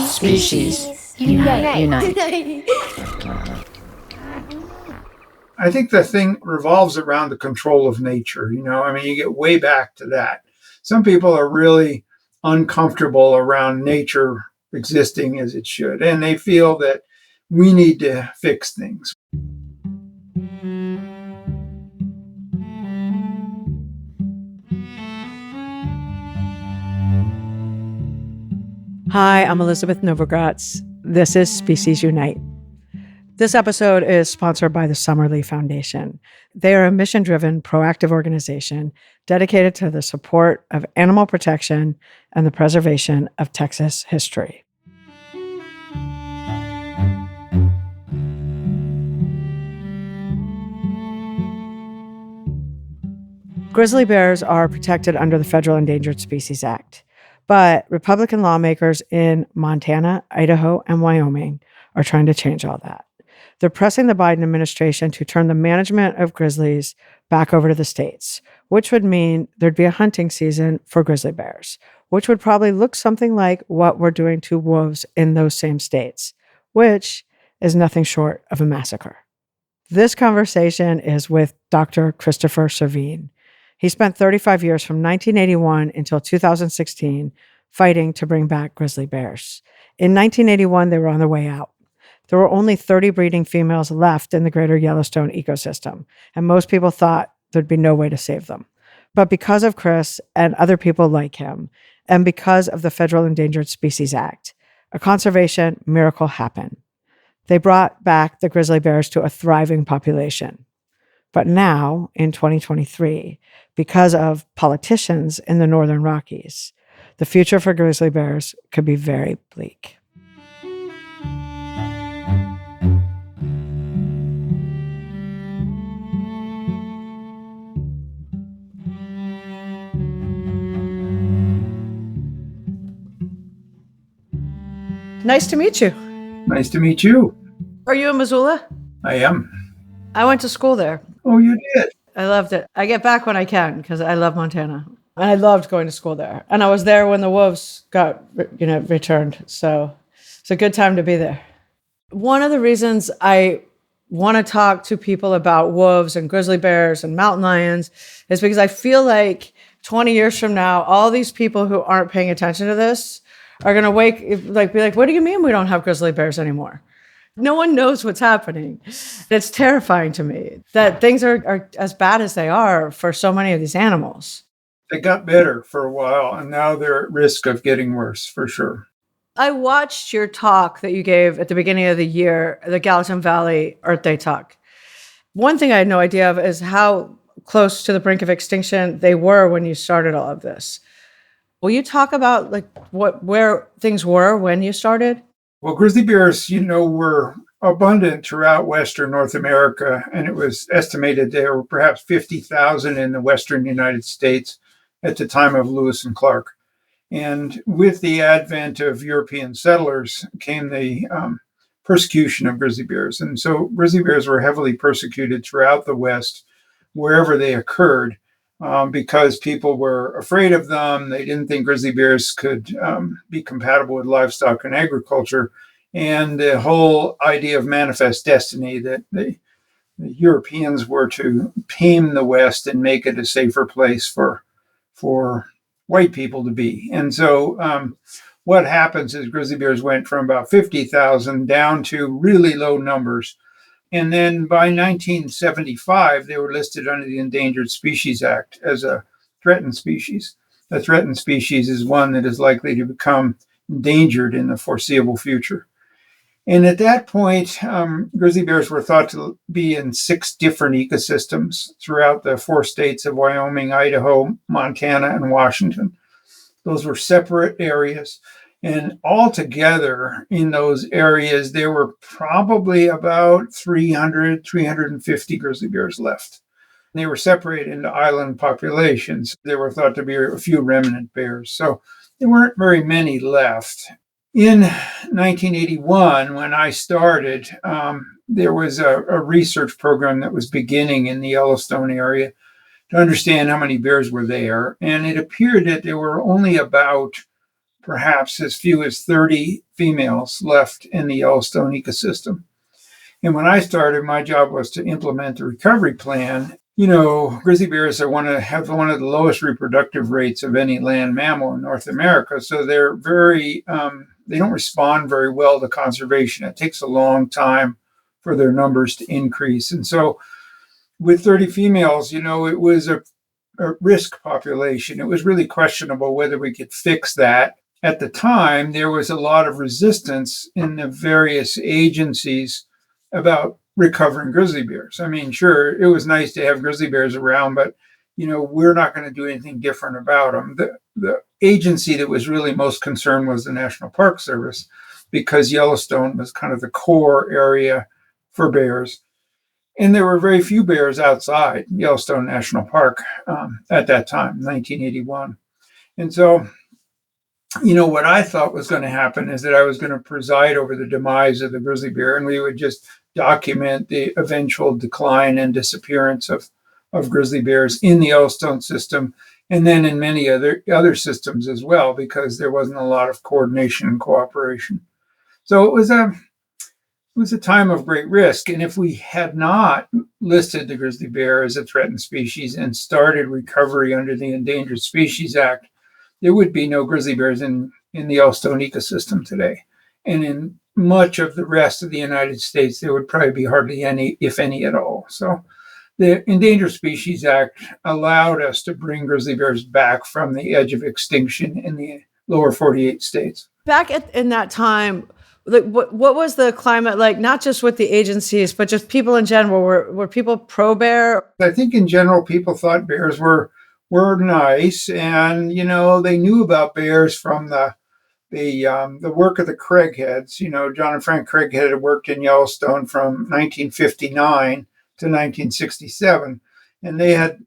Species. Unite. I think the thing revolves around the control of nature. You get way back to that. Some people are really uncomfortable around nature existing as it should, and they feel that we need to fix things. Hi, I'm Elizabeth Novogratz. This is Species Unite. This episode is sponsored by the Summerlee Foundation. They are a mission-driven, proactive organization dedicated to the support of animal protection and the preservation of Texas history. Grizzly bears are protected under the federal Endangered Species Act, but Republican lawmakers in Montana, Idaho, and Wyoming are trying to change all that. They're pressing the Biden administration to turn the management of grizzlies back over to the states, which would mean there'd be a hunting season for grizzly bears, which would probably look something like what we're doing to wolves in those same states, which is nothing short of a massacre. This conversation is with Dr. Christopher Servheen. He spent 35 years from 1981 until 2016 fighting to bring back grizzly bears. In 1981, they were on their way out. There were only 30 breeding females left in the greater Yellowstone ecosystem, and most people thought there'd be no way to save them. But because of Chris and other people like him, and because of the Federal Endangered Species Act, a conservation miracle happened. They brought back the grizzly bears to a thriving population. But now, in 2023, because of politicians in the Northern Rockies, the future for grizzly bears could be very bleak. Nice to meet you. Nice to meet you. Are you in Missoula? I am. I went to school there. Oh, you did? I loved it. I get back when I can because I love Montana. And I loved going to school there. And I was there when the wolves got, returned. So it's a good time to be there. One of the reasons I want to talk to people about wolves and grizzly bears and mountain lions is because I feel like 20 years from now, all these people who aren't paying attention to this are going to be like, what do you mean we don't have grizzly bears anymore? No one knows what's happening. It's terrifying to me that things are as bad as they are for so many of these animals. They got better for a while, and now they're at risk of getting worse, for sure. I watched your talk that you gave at the beginning of the year, the Gallatin Valley Earth Day talk. One thing I had no idea of is how close to the brink of extinction they were when you started all of this. Will you talk about where things were when you started? Well, grizzly bears, were abundant throughout Western North America, and it was estimated there were perhaps 50,000 in the Western United States at the time of Lewis and Clark. And with the advent of European settlers came the persecution of grizzly bears. And so grizzly bears were heavily persecuted throughout the West, wherever they occurred. Because people were afraid of them. They didn't think grizzly bears could be compatible with livestock and agriculture. And the whole idea of manifest destiny, that the Europeans were to tame the West and make it a safer place for white people to be. And so what happens is grizzly bears went from about 50,000 down to really low numbers. And then by 1975, they were listed under the Endangered Species Act as a threatened species. A threatened species is one that is likely to become endangered in the foreseeable future. And at that point, grizzly bears were thought to be in 6 different ecosystems throughout the 4 states of Wyoming, Idaho, Montana, and Washington. Those were separate areas. And altogether in those areas, there were probably about 350 grizzly bears left. They were separated into island populations. There were thought to be a few remnant bears. So there weren't very many left. In 1981, when I started, there was a research program that was beginning in the Yellowstone area to understand how many bears were there. And it appeared that there were only about perhaps as few as 30 females left in the Yellowstone ecosystem. And when I started, my job was to implement the recovery plan. Grizzly bears have one of the lowest reproductive rates of any land mammal in North America. So they're they don't respond very well to conservation. It takes a long time for their numbers to increase. And so with 30 females, it was a risk population. It was really questionable whether we could fix that. At the time, there was a lot of resistance in the various agencies about recovering grizzly bears. I mean, sure, it was nice to have grizzly bears around, but we're not going to do anything different about them. The agency that was really most concerned was the National Park Service, because Yellowstone was kind of the core area for bears. And there were very few bears outside Yellowstone National Park at that time, 1981. And so, what I thought was going to happen is that I was going to preside over the demise of the grizzly bear, and we would just document the eventual decline and disappearance of grizzly bears in the Yellowstone system, and then in many other systems as well, because there wasn't a lot of coordination and cooperation. So it was a time of great risk. And if we had not listed the grizzly bear as a threatened species and started recovery under the Endangered Species Act, there would be no grizzly bears in the Yellowstone ecosystem today. And in much of the rest of the United States, there would probably be hardly any, if any at all. So the Endangered Species Act allowed us to bring grizzly bears back from the edge of extinction in the lower 48 states. Back in that time, what was the climate like, not just with the agencies, but just people in general? Were people pro-bear? I think in general, people thought bears were nice, and they knew about bears from the work of the Craigheads. John and Frank Craighead had worked in Yellowstone from 1959 to 1967, and they had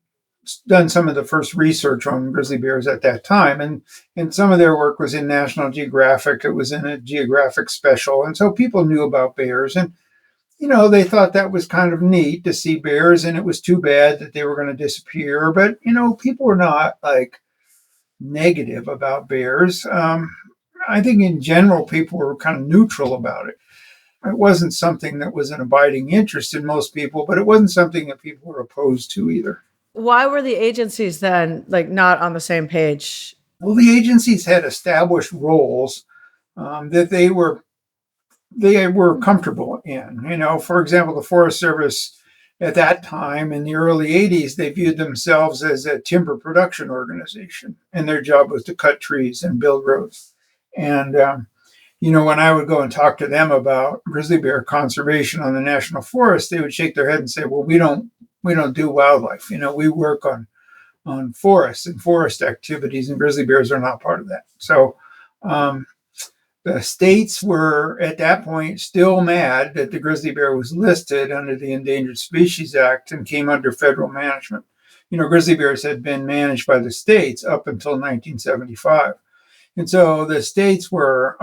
done some of the first research on grizzly bears at that time, and some of their work was in National Geographic. It was in a geographic special, and so people knew about bears, and they thought that was kind of neat to see bears, and it was too bad that they were going to disappear. But people were not like negative about bears. I think in general people were kind of neutral about it. It wasn't something that was an abiding interest in most people, but it wasn't something that people were opposed to either. Why were the agencies then not on the same page? Well, the agencies had established roles that they were comfortable in. For example, the Forest Service at that time in the early 80s, they viewed themselves as a timber production organization, and their job was to cut trees and build roads. And when I would go and talk to them about grizzly bear conservation on the national forest, they would shake their head and say, well, we don't do wildlife. We work on forests and forest activities, and grizzly bears are not part of that. So the states were at that point still mad that the grizzly bear was listed under the Endangered Species Act and came under federal management. Grizzly bears had been managed by the states up until 1975. And so the states were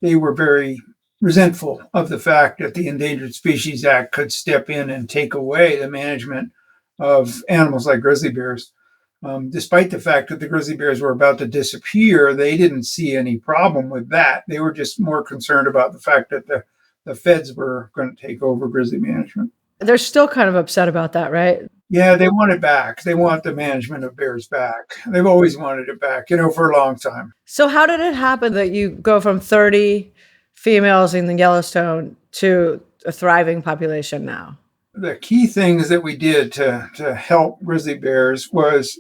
very resentful of the fact that the Endangered Species Act could step in and take away the management of animals like grizzly bears. Despite the fact that the grizzly bears were about to disappear, they didn't see any problem with that. They were just more concerned about the fact that the feds were going to take over grizzly management. They're still kind of upset about that, right? Yeah, they want it back. They want the management of bears back. They've always wanted it back, for a long time. So how did it happen that you go from 30 females in the Yellowstone to a thriving population now? The key things that we did to help grizzly bears was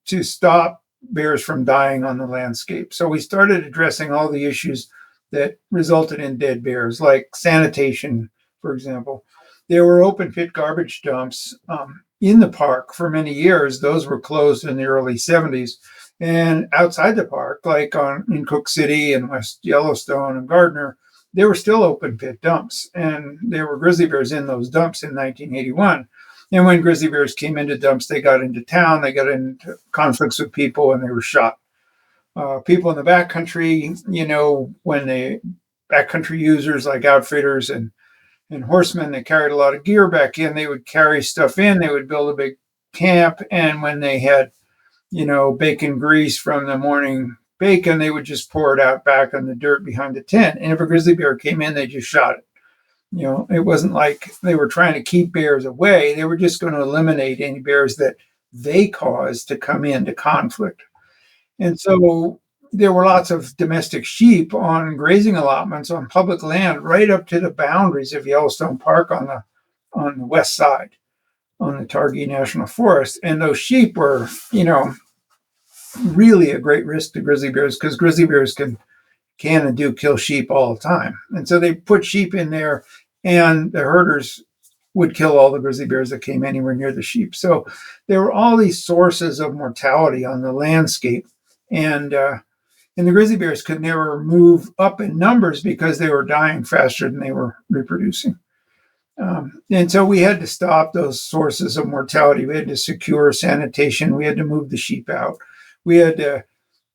to stop bears from dying on the landscape. So we started addressing all the issues that resulted in dead bears, like sanitation, for example. There were open pit garbage dumps in the park for many years. Those were closed in the early 70s. And outside the park, like in Cook City and West Yellowstone and Gardner, there were still open pit dumps. And there were grizzly bears in those dumps in 1981. And when grizzly bears came into dumps, they got into town, they got into conflicts with people, and they were shot. People in the backcountry, when the backcountry users like outfitters and and horsemen that carried a lot of gear back in. They would carry stuff in, they would build a big camp, and when they had, bacon grease from the morning bacon, they would just pour it out back on the dirt behind the tent. And if a grizzly bear came in, they just shot it. It wasn't like they were trying to keep bears away. They were just going to eliminate any bears that they caused to come into conflict. And so there were lots of domestic sheep on grazing allotments on public land right up to the boundaries of Yellowstone Park on the west side, on the Targhee National Forest. And those sheep were, really a great risk to grizzly bears, because grizzly bears can and do kill sheep all the time. And so they put sheep in there, and the herders would kill all the grizzly bears that came anywhere near the sheep. So there were all these sources of mortality on the landscape. And the grizzly bears could never move up in numbers because they were dying faster than they were reproducing. And so we had to stop those sources of mortality. We had to secure sanitation. We had to move the sheep out. We had to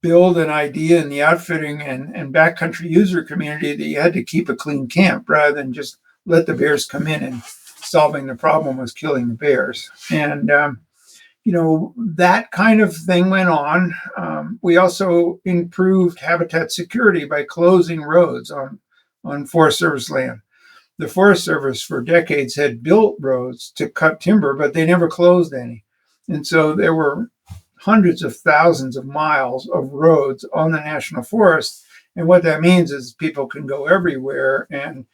build an idea in the outfitting and backcountry user community that you had to keep a clean camp rather than just let the bears come in, and solving the problem was killing the bears. And, that kind of thing went on. We also improved habitat security by closing roads on Forest Service land. The Forest Service for decades had built roads to cut timber, but they never closed any. And so there were hundreds of thousands of miles of roads on the national forest. And what that means is people can go everywhere, and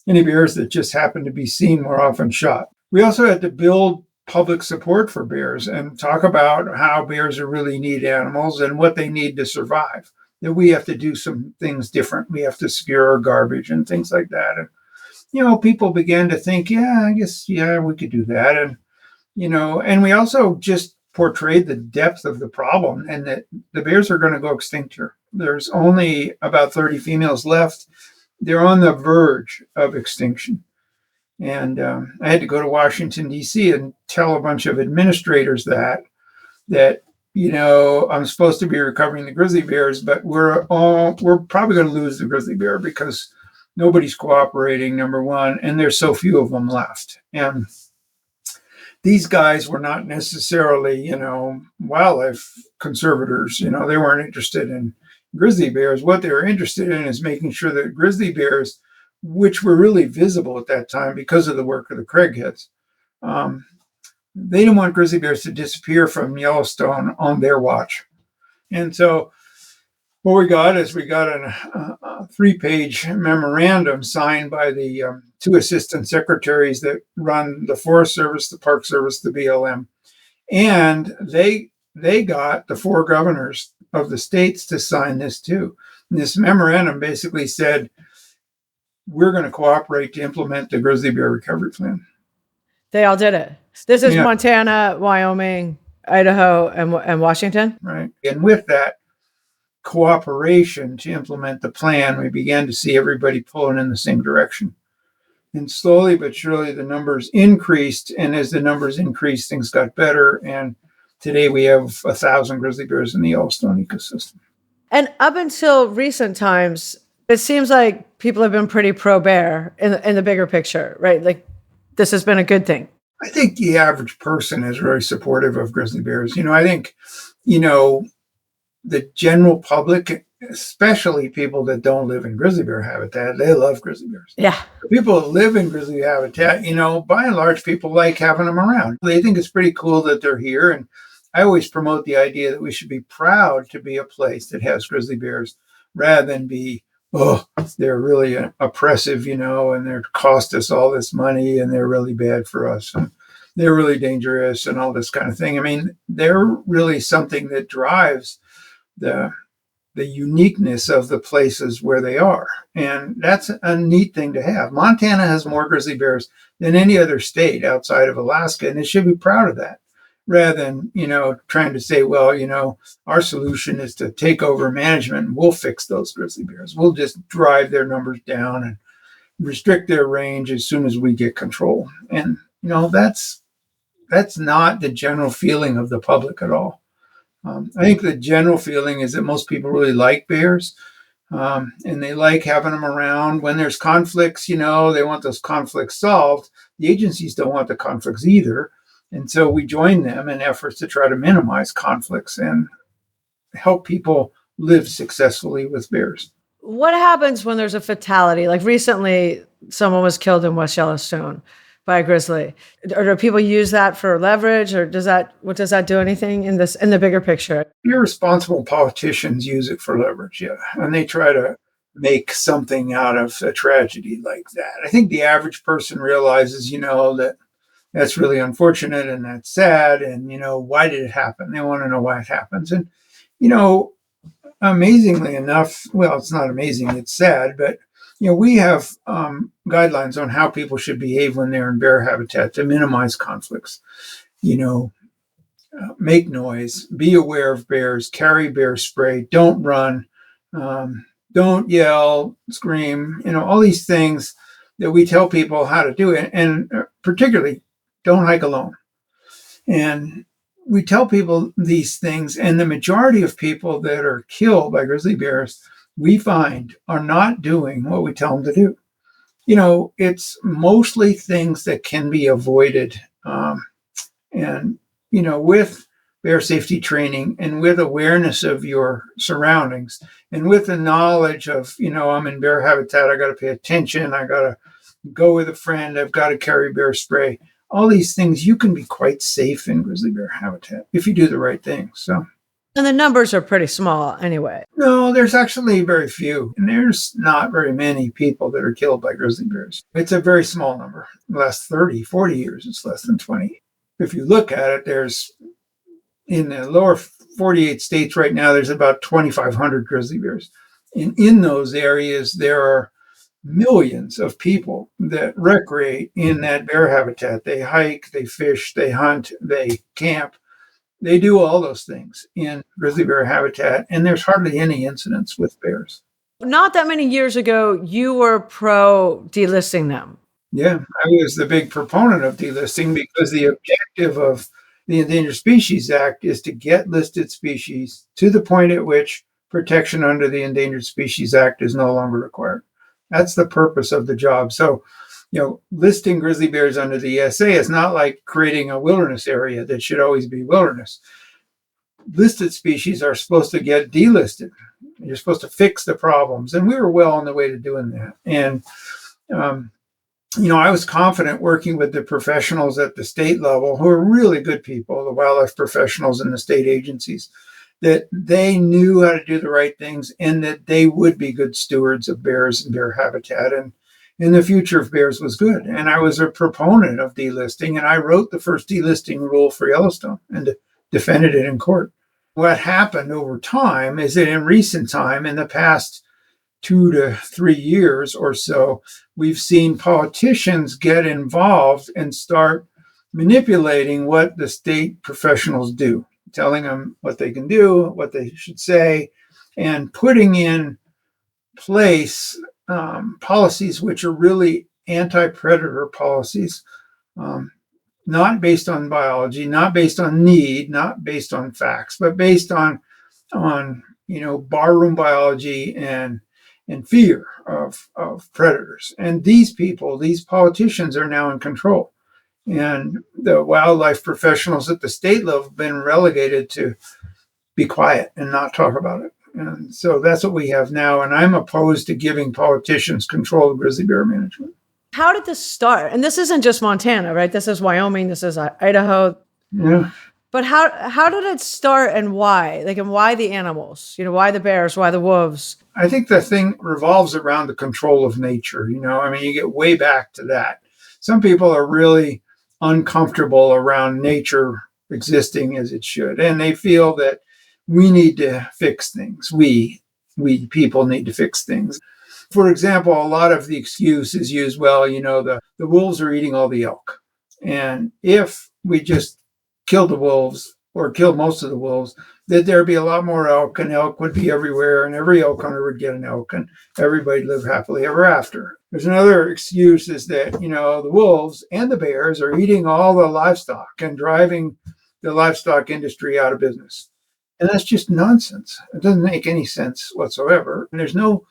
any bears that just happen to be seen were often shot. We also had to build public support for bears and talk about how bears are really neat animals and what they need to survive. That we have to do some things different. We have to secure our garbage and things like that. And, people began to think, I guess, we could do that. And, and we also just portrayed the depth of the problem, and that the bears are going to go extinct here. There's only about 30 females left. They're on the verge of extinction. And I had to go to Washington, D.C. and tell a bunch of administrators that I'm supposed to be recovering the grizzly bears, but we're probably going to lose the grizzly bear because nobody's cooperating, number one, and there's so few of them left. And these guys were not necessarily, wildlife conservators. They weren't interested in grizzly bears. What they were interested in is making sure that grizzly bears, which were really visible at that time because of the work of the craigheads, they didn't want grizzly bears to disappear from Yellowstone on their watch. And so what we got a 3-page memorandum signed by the 2 assistant secretaries that run the Forest Service, the Park Service, the BLM. And they got the 4 governors of the states to sign this too. And this memorandum basically said, we're going to cooperate to implement the grizzly bear recovery plan. They all did it. This is Montana, Wyoming, Idaho, and Washington. Right. And with that cooperation to implement the plan, we began to see everybody pulling in the same direction. And slowly but surely the numbers increased. And as the numbers increased, things got better. And today we have 1,000 grizzly bears in the Yellowstone ecosystem. And up until recent times, it seems like people have been pretty pro-bear in the bigger picture, right? Like, this has been a good thing. I think the average person is very supportive of grizzly bears. I think, the general public, especially people that don't live in grizzly bear habitat, they love grizzly bears. Yeah. People that live in grizzly habitat, by and large, people like having them around. They think it's pretty cool that they're here. And I always promote the idea that we should be proud to be a place that has grizzly bears rather than be, they're really oppressive, and they cost us all this money and they're really bad for us. And they're really dangerous and all this kind of thing. I mean, they're really something that drives the uniqueness of the places where they are. And that's a neat thing to have. Montana has more grizzly bears than any other state outside of Alaska, and it should be proud of that, rather than, trying to say, well, our solution is to take over management and we'll fix those grizzly bears. We'll just drive their numbers down and restrict their range as soon as we get control. And, that's not the general feeling of the public at all. I think the general feeling is that most people really like bears. And they like having them around. When there's conflicts, they want those conflicts solved. The agencies don't want the conflicts either. And so we join them in efforts to try to minimize conflicts and help people live successfully with bears. What happens when there's a fatality? Like recently, someone was killed in West Yellowstone by a grizzly. Or do people use that for leverage, or does that do anything in the bigger picture? Irresponsible politicians use it for leverage, yeah, and they try to make something out of a tragedy like that. I think the average person realizes, that that's really unfortunate and that's sad, and why did it happen? They want to know why it happens, and amazingly enough, well, it's not amazing, it's sad, but we have guidelines on how people should behave when they're in bear habitat to minimize conflicts. Make noise, be aware of bears, carry bear spray, don't run, don't yell, scream, all these things that we tell people how to do it. And particularly, don't hike alone. And we tell people these things, and the majority of people that are killed by grizzly bears, we find, are not doing what we tell them to do. It's mostly things that can be avoided. And with bear safety training and with awareness of your surroundings and with the knowledge of, I'm in bear habitat, I got to pay attention, I got to go with a friend, I've got to carry bear spray. All these things, you can be quite safe in grizzly bear habitat if you do the right thing. So, and the numbers are pretty small anyway. No, there's actually very few. And there's not very many people that are killed by grizzly bears. It's a very small number. The last 30, 40 years, it's less than 20. If you look at it, there's in the lower 48 states right now, there's about 2,500 grizzly bears. And in those areas, there are millions of people that recreate in that bear habitat. They hike, they fish, they hunt, they camp. They do all those things in grizzly bear habitat, and there's hardly any incidents with bears. Not that many years ago, you were pro delisting them. Yeah, I was the big proponent of delisting because the objective of the Endangered Species Act is to get listed species to the point at which protection under the Endangered Species Act is no longer required. That's the purpose of the job. So, listing grizzly bears under the ESA is not like creating a wilderness area that should always be wilderness. Listed species are supposed to get delisted. You're supposed to fix the problems. And we were well on the way to doing that. And, I was confident working with the professionals at the state level, who are really good people, the wildlife professionals in the state agencies, that they knew how to do the right things and that they would be good stewards of bears and bear habitat. And the future of bears was good. And I was a proponent of delisting, and I wrote the first delisting rule for Yellowstone and defended it in court. What happened over time is that in recent time, in the past 2 to 3 years or so, we've seen politicians get involved and start manipulating what the state professionals do, telling them what they can do, what they should say, and putting in place policies which are really anti-predator policies, not based on biology, not based on need, not based on facts, but based on barroom biology and fear of predators. And these politicians are now in control. And the wildlife professionals at the state level have been relegated to be quiet and not talk about it. And so that's what we have now. And I'm opposed to giving politicians control of grizzly bear management. How did this start? And this isn't just Montana, right? This is Wyoming. This is Idaho. Yeah. But how did it start, and why? And why the animals? Why the bears? Why the wolves? I think the thing revolves around the control of nature. You get way back to that. Some people are really uncomfortable around nature existing as it should, and they feel that we need to fix things. We people need to fix things. For example, a lot of the excuse is used, the wolves are eating all the elk. And if we just kill the wolves or kill most of the wolves, that there'd be a lot more elk, and elk would be everywhere, and every elk hunter would get an elk, and everybody live happily ever after. There's another excuse is that, the wolves and the bears are eating all the livestock and driving the livestock industry out of business. And that's just nonsense. It doesn't make any sense whatsoever. And there's no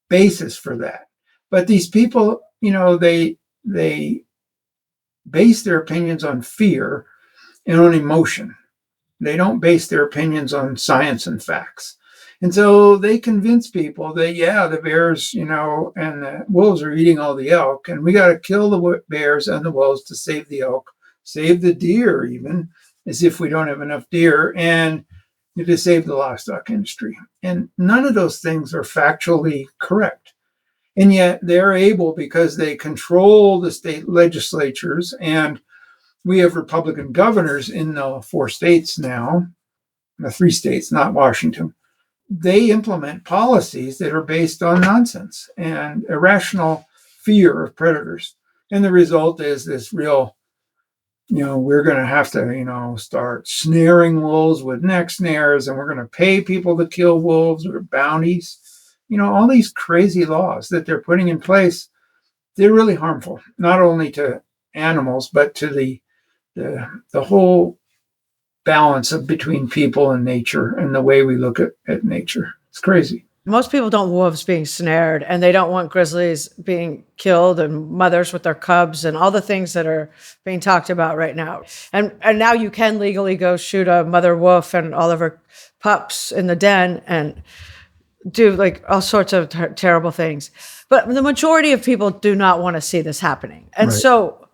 basis for that. But these people, they base their opinions on fear and on emotion. They don't base their opinions on science and facts. And so they convince people that, yeah, the bears, and the wolves are eating all the elk, and we got to kill the bears and the wolves to save the elk, save the deer even, as if we don't have enough deer, and to save the livestock industry. And none of those things are factually correct. And yet they're able, because they control the state legislatures, and we have Republican governors in the 4 states now, the 3 states, not Washington. They implement policies that are based on nonsense and irrational fear of predators. And the result is this real, we're going to have to, start snaring wolves with neck snares, and we're going to pay people to kill wolves with bounties. All these crazy laws that they're putting in place, they're really harmful, not only to animals, but to the whole balance between people and nature and the way we look at nature. It's crazy. Most people don't want wolves being snared, and they don't want grizzlies being killed and mothers with their cubs and all the things that are being talked about right now. And now you can legally go shoot a mother wolf and all of her pups in the den and do like all sorts of terrible things. But the majority of people do not want to see this happening. And Right. so,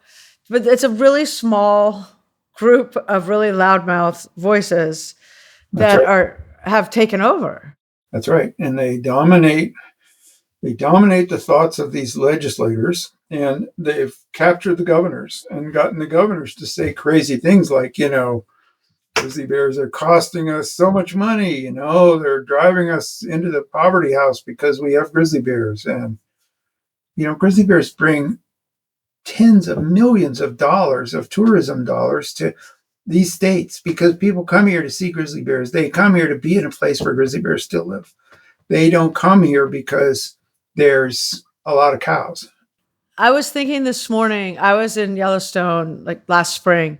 but it's a really small group of really loudmouth voices that have taken over. That's right. And they dominate the thoughts of these legislators, and they've captured the governors and gotten the governors to say crazy things like, grizzly bears are costing us so much money, they're driving us into the poverty house because we have grizzly bears. And, grizzly bears bring tens of millions of dollars of tourism dollars to these states because people come here to see grizzly bears. They come here to be in a place where grizzly bears still live. They don't come here because there's a lot of cows. I was thinking this morning, I was in Yellowstone like last spring,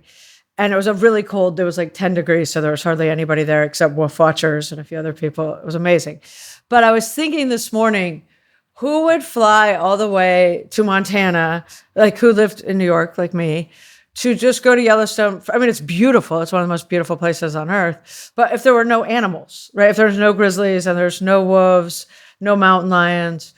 and it was a really cold. There was like 10 degrees, so there was hardly anybody there except wolf watchers and a few other people. It was amazing. But I was thinking this morning, who would fly all the way to Montana, like who lived in New York like me, to just go to Yellowstone? I mean, it's beautiful. It's one of the most beautiful places on earth. But if there were no animals, right? If there's no grizzlies and there's no wolves, no mountain lions,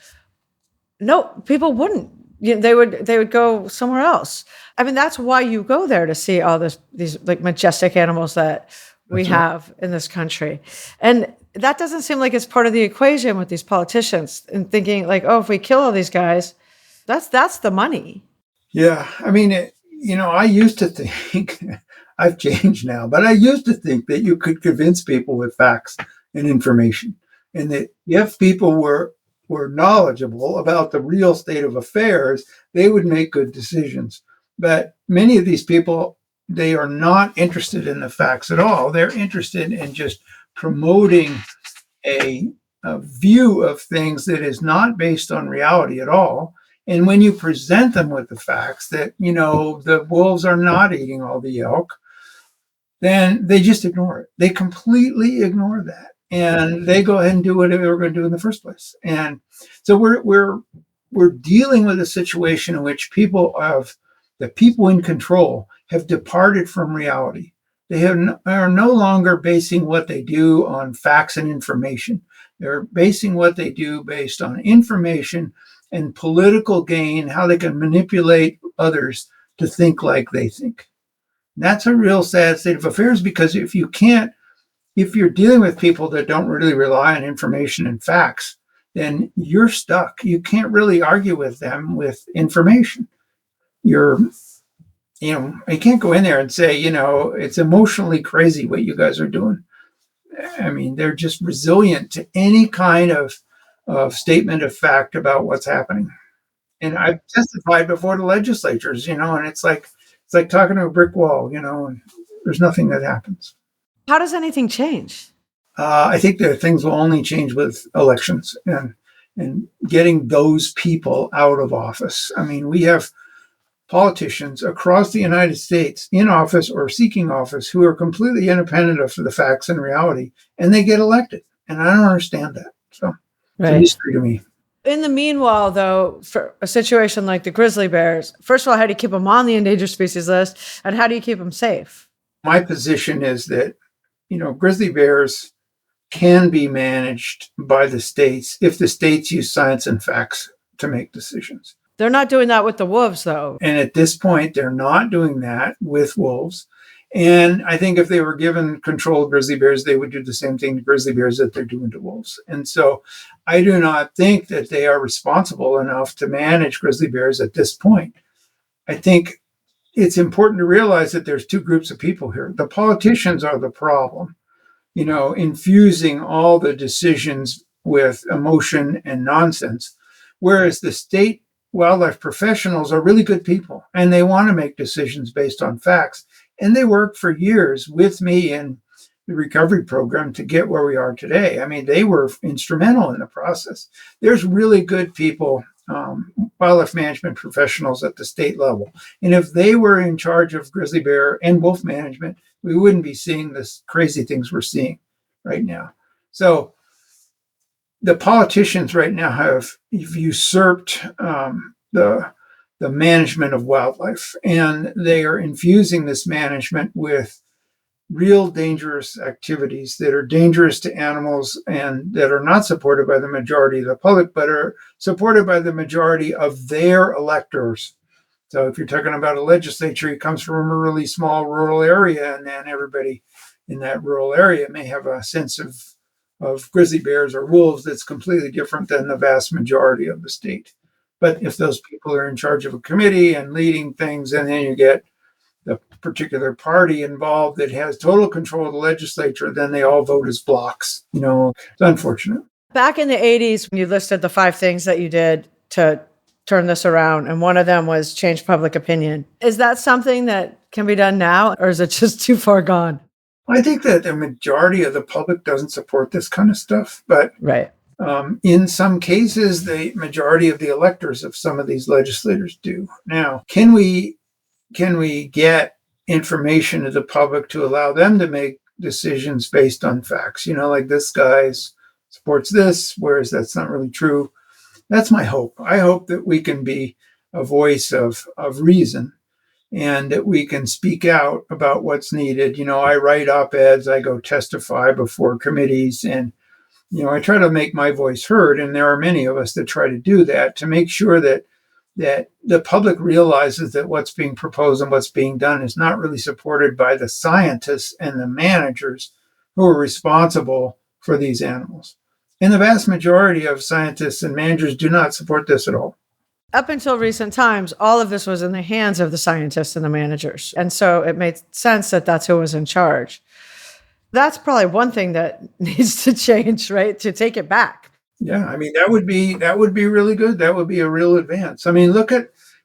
no, people wouldn't. They would go somewhere else. I mean, that's why you go there, to see all these like majestic animals that we have in this country. And that doesn't seem like it's part of the equation with these politicians, and thinking like, oh, if we kill all these guys, that's the money. Yeah. I mean, I used to think, I've changed now, but I used to think that you could convince people with facts and information, and that if people were knowledgeable about the real state of affairs, they would make good decisions. But many of these people, they are not interested in the facts at all. They're interested in just promoting a view of things that is not based on reality at all. And when you present them with the facts that, the wolves are not eating all the elk, then they just ignore it. They completely ignore that. And they go ahead and do what they were going to do in the first place. And so we're dealing with a situation in which the people in control have departed from reality. They are no longer basing what they do on facts and information. They're basing what they do based on information and political gain, how they can manipulate others to think like they think. That's a real sad state of affairs, because if you're dealing with people that don't really rely on information and facts, then you're stuck. You can't really argue with them with information. You can't go in there and say, it's emotionally crazy what you guys are doing. I mean, they're just resilient to any kind of statement of fact about what's happening. And I've testified before the legislatures, and it's like talking to a brick wall, and there's nothing that happens. How does anything change? I think that things will only change with elections and getting those people out of office. I mean, we have politicians across the United States in office or seeking office who are completely independent of the facts and reality, and they get elected. And I don't understand that. So it's a mystery to me. In the meanwhile, though, for a situation like the grizzly bears, first of all, how do you keep them on the endangered species list? And how do you keep them safe? My position is that, grizzly bears can be managed by the states if the states use science and facts to make decisions. They're not doing that with the wolves, though. And at this point, they're not doing that with wolves. And I think if they were given control of grizzly bears, they would do the same thing to grizzly bears that they're doing to wolves. And so I do not think that they are responsible enough to manage grizzly bears at this point. I think it's important to realize that there's two groups of people here. The politicians are the problem, infusing all the decisions with emotion and nonsense, whereas the state wildlife professionals are really good people and they want to make decisions based on facts. And they worked for years with me in the recovery program to get where we are today. I mean, they were instrumental in the process. There's really good people, wildlife management professionals at the state level. And if they were in charge of grizzly bear and wolf management, we wouldn't be seeing this crazy things we're seeing right now. So the politicians right now have usurped the management of wildlife, and they are infusing this management with real dangerous activities that are dangerous to animals and that are not supported by the majority of the public, but are supported by the majority of their electors. So if you're talking about a legislature, it comes from a really small rural area, and then everybody in that rural area may have a sense of grizzly bears or wolves that's completely different than the vast majority of the state. But if those people are in charge of a committee and leading things, and then you get the particular party involved that has total control of the legislature, then they all vote as blocks. It's unfortunate. Back in the 80s, when you listed the 5 things that you did to turn this around, and one of them was change public opinion. Is that something that can be done now, or is it just too far gone? I think that the majority of the public doesn't support this kind of stuff, but right. In some cases, the majority of the electors of some of these legislators do. Now, can we get information to the public to allow them to make decisions based on facts? Like this guy supports this, whereas that's not really true. That's my hope. I hope that we can be a voice of reason and that we can speak out about what's needed. I write op-eds, I go testify before committees, and I try to make my voice heard, and there are many of us that try to do that to make sure that the public realizes that what's being proposed and what's being done is not really supported by the scientists and the managers who are responsible for these animals. And the vast majority of scientists and managers do not support this at all. Up until recent times, all of this was in the hands of the scientists and the managers. And so it made sense that that's who was in charge. That's probably one thing that needs to change, right? To take it back. Yeah, I mean, that would be really good. That would be a real advance. I mean,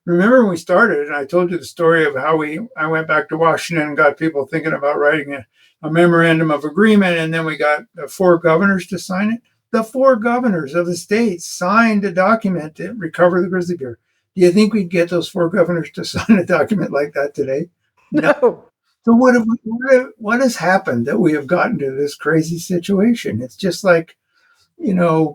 remember when we started, and I told you the story of how I went back to Washington and got people thinking about writing a memorandum of agreement, and then we got the 4 governors to sign it. The 4 governors of the states signed a document to recover the grizzly bear. Do you think we'd get those 4 governors to sign a document like that today? No. So what has happened that we have gotten to this crazy situation? It's just like,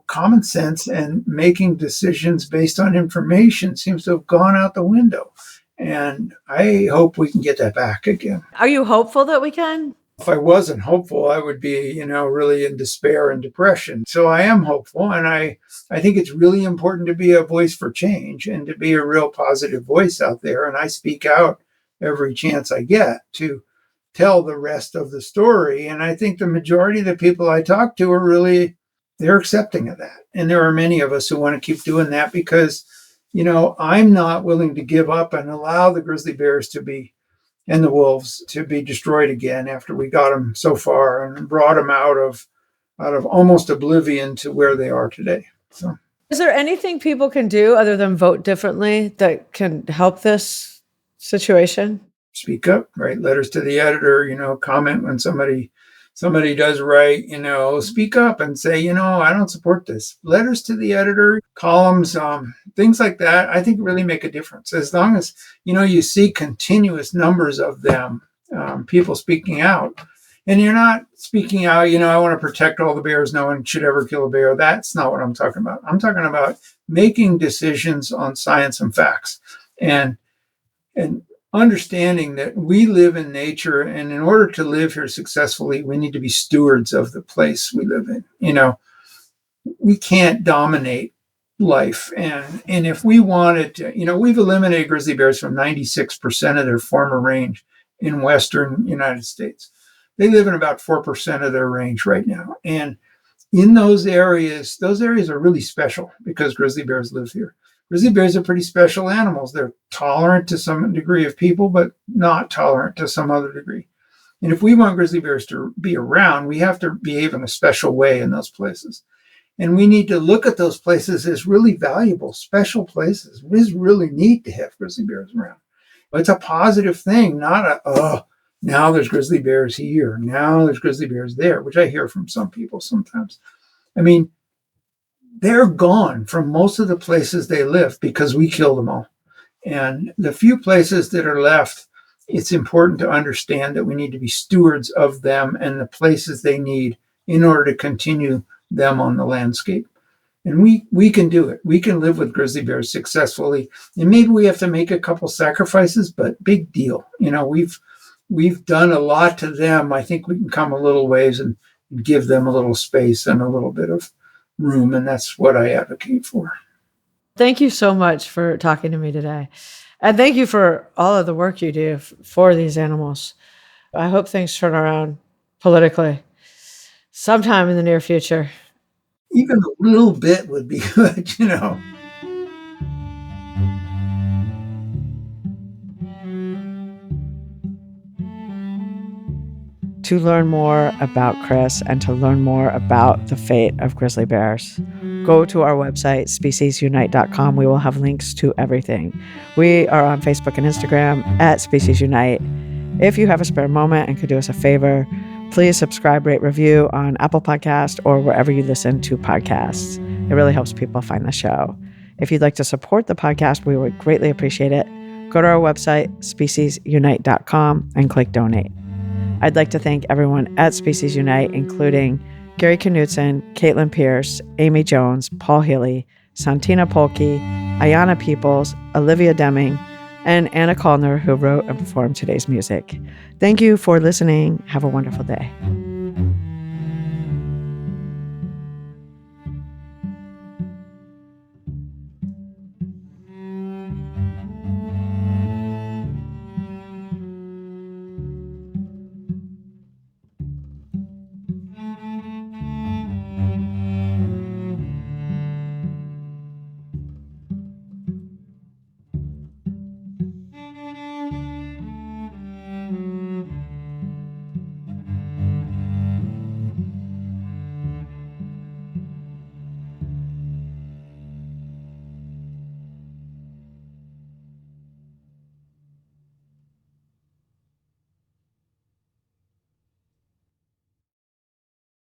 common sense and making decisions based on information seems to have gone out the window. And I hope we can get that back again. Are you hopeful that we can? If I wasn't hopeful, I would be, really in despair and depression. So I am hopeful. And I think it's really important to be a voice for change and to be a real positive voice out there. And I speak out every chance I get to tell the rest of the story. And I think the majority of the people I talk to are they're accepting of that. And there are many of us who want to keep doing that because, I'm not willing to give up and allow the grizzly bears and the wolves to be destroyed again after we got them so far and brought them out of almost oblivion to where they are today. So, is there anything people can do other than vote differently that can help this situation? Speak up, write letters to the editor, comment when somebody somebody does write, speak up and say, I don't support this. Letters to the editor, columns, things like that, I think really make a difference. As long as, you see continuous numbers of them, people speaking out. And you're not speaking out, I want to protect all the bears. No one should ever kill a bear. That's not what I'm talking about. I'm talking about making decisions on science and facts and understanding that we live in nature. And in order to live here successfully, we need to be stewards of the place we live in. We can't dominate life. And if we wanted to, we've eliminated grizzly bears from 96% of their former range in Western United States. They live in about 4% of their range right now. And in those areas are really special because grizzly bears live here. Grizzly bears are pretty special animals. They're tolerant to some degree of people, but not tolerant to some other degree. And if we want grizzly bears to be around, we have to behave in a special way in those places. And we need to look at those places as really valuable, special places. We really need to have grizzly bears around. It's a positive thing, not now there's grizzly bears here, now there's grizzly bears there, which I hear from some people sometimes. I mean, they're gone from most of the places they live because we killed them all. And the few places that are left, it's important to understand that we need to be stewards of them and the places they need in order to continue them on the landscape. And we can do it. We can live with grizzly bears successfully. And maybe we have to make a couple sacrifices, but big deal. We've done a lot to them. I think we can come a little ways and give them a little space and a little bit of room. And that's what I advocate for. Thank you so much for talking to me today. And thank you for all of the work you do for these animals. I hope things turn around politically sometime in the near future. Even a little bit would be good, To learn more about Chris and to learn more about the fate of grizzly bears, go to our website, speciesunite.com. We will have links to everything. We are on Facebook and Instagram at Species Unite. If you have a spare moment and could do us a favor, please subscribe, rate, review on Apple Podcast or wherever you listen to podcasts. It really helps people find the show. If you'd like to support the podcast, we would greatly appreciate it. Go to our website, speciesunite.com, and click donate. I'd like to thank everyone at Species Unite, including Gary Knudsen, Caitlin Pierce, Amy Jones, Paul Healy, Santina Polke, Ayana Peoples, Olivia Deming, and Anna Kallner, who wrote and performed today's music. Thank you for listening. Have a wonderful day.